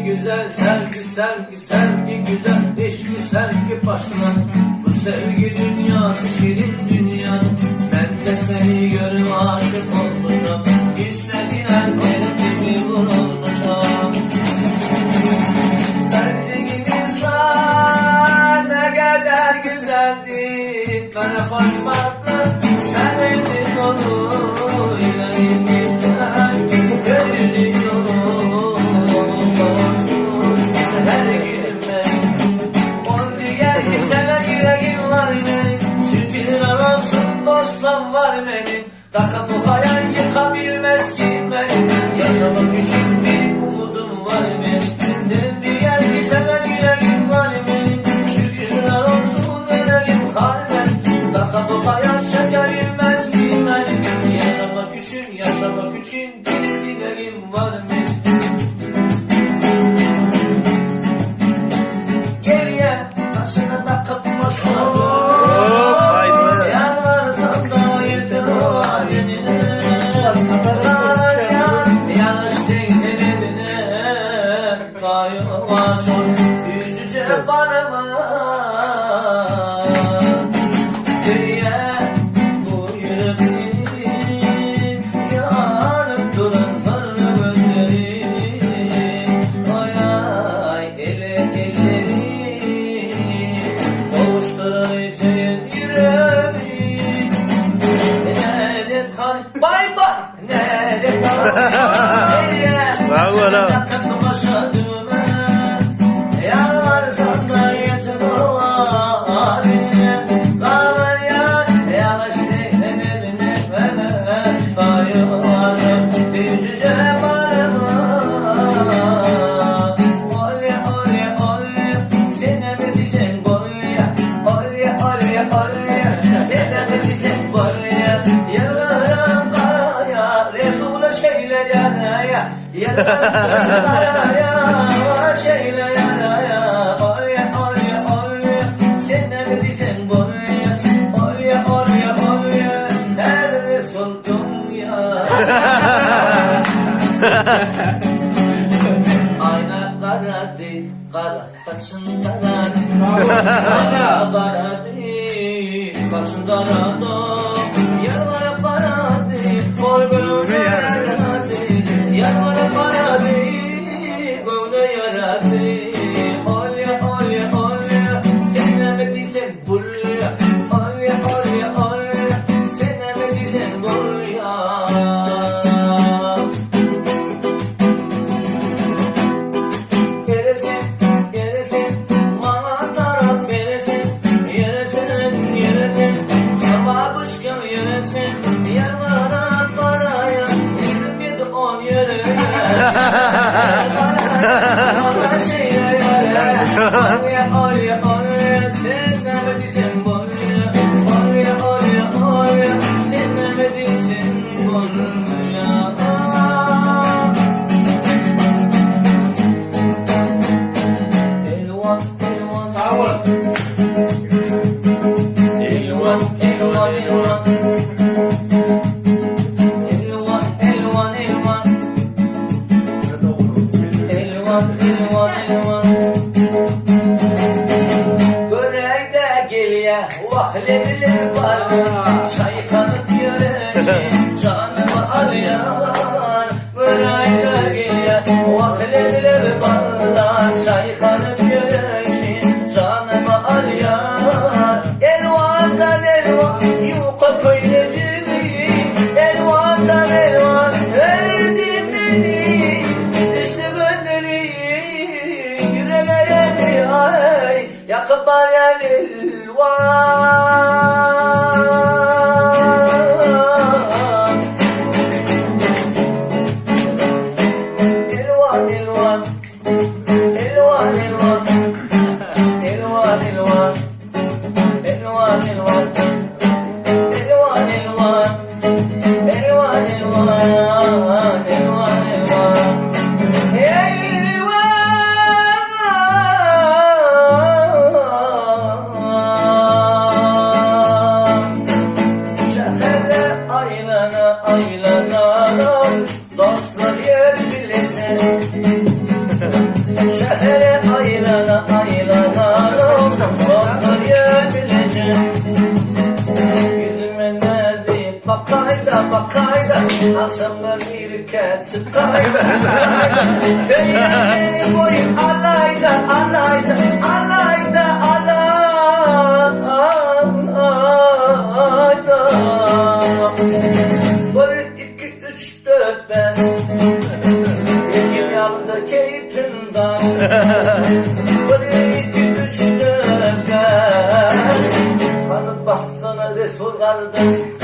güzel, sevgi sevgi sevgi güzel, eşki sevgi başına. Bu sevgi dünyası şirin dünya, ben de seni görüp aşık olmuşum. Hissedilen elbimi vurulmuşum. Sevdiğim insan ne kadar güzeldi, bana hoş baktı, sevdin onu yüreğimden, gönlün yolu olsun her günüme. On diğer ki sana yüreğim var benim, şükürler olsun dostum var benim. Daha bu hayal yıkabilmez ki benim, yaşamak için bir umudum var benim. Den diğer ki sana yüreğim var benim, şükürler olsun yüreğim kalben. Daha bu hayal şekerilmez ki benim, yaşamak için bir dileğim var benim. Geriye taşına takıp başına yücüce barama geriye bu yüreğin yanıp duran sarı gözleri. Ay ay elleri kavuşturan senin yüreği. Nerede kal bay bay nerede kal geriye bravo. başa düğme. Yalvar sana yetim haline, kamer yar yavaş değnen evine ver kayıvaşım bir cüce barıma. Olya olya olya sene mi diyeceksin bolya, olya olya olya sene mi diyeceksin bolya. Yalvarım karaya Resul'a şeyle yaraya, yalvarım karaya şeyle yaraya. Olya olya olya sene mi diyeceksin bolya, olya olya olya her Resul'dum ya. Ayna karadı, kara saçın karadı, ayna karadı, kaşın karadı, yalvara karadı, oy gönlü yaradı, yalvara karadı, gönlü yaradı. Olya olya olya sene mi diyeceksin bolya, olya olya olya sene mi diyeceksin bolya. Gelesin, bana taraf veresin, yeresin, sabah bışkın yeresin, yarlara paraya, 27-10 yere, bana şeyle yere, olya olya, sen ne mi diyeceksin bolya, olya olya, sen ne mi diyeceksin bolya. Elvan, elvan, elvan, elvan, elvan, elvan, elvan, elvan, elvan, elvan, elvan. Göreğde geliye vahlebilir var, şeytanın yüreci canımı alıyor. Göreğde geliye vahlebilir var, şeytanın canımı alıyor. Elvandan elvan yuka köyleciğim, elvandan elvan verdin beni, işte benderi yüreğe ay yakıp bayan elvan. Elvan elvan elvan elvan elvan elvan elvan elvan elvan elvan elvan elvan elvan elvan. bakayda akşamlar bir kez çıkayda Köylerin boyu alayda alayda alayda alayda Bir iki üç dört beş İki yanımda keyfimden Bir iki üç dört beş Hanım baksana Resul kardeş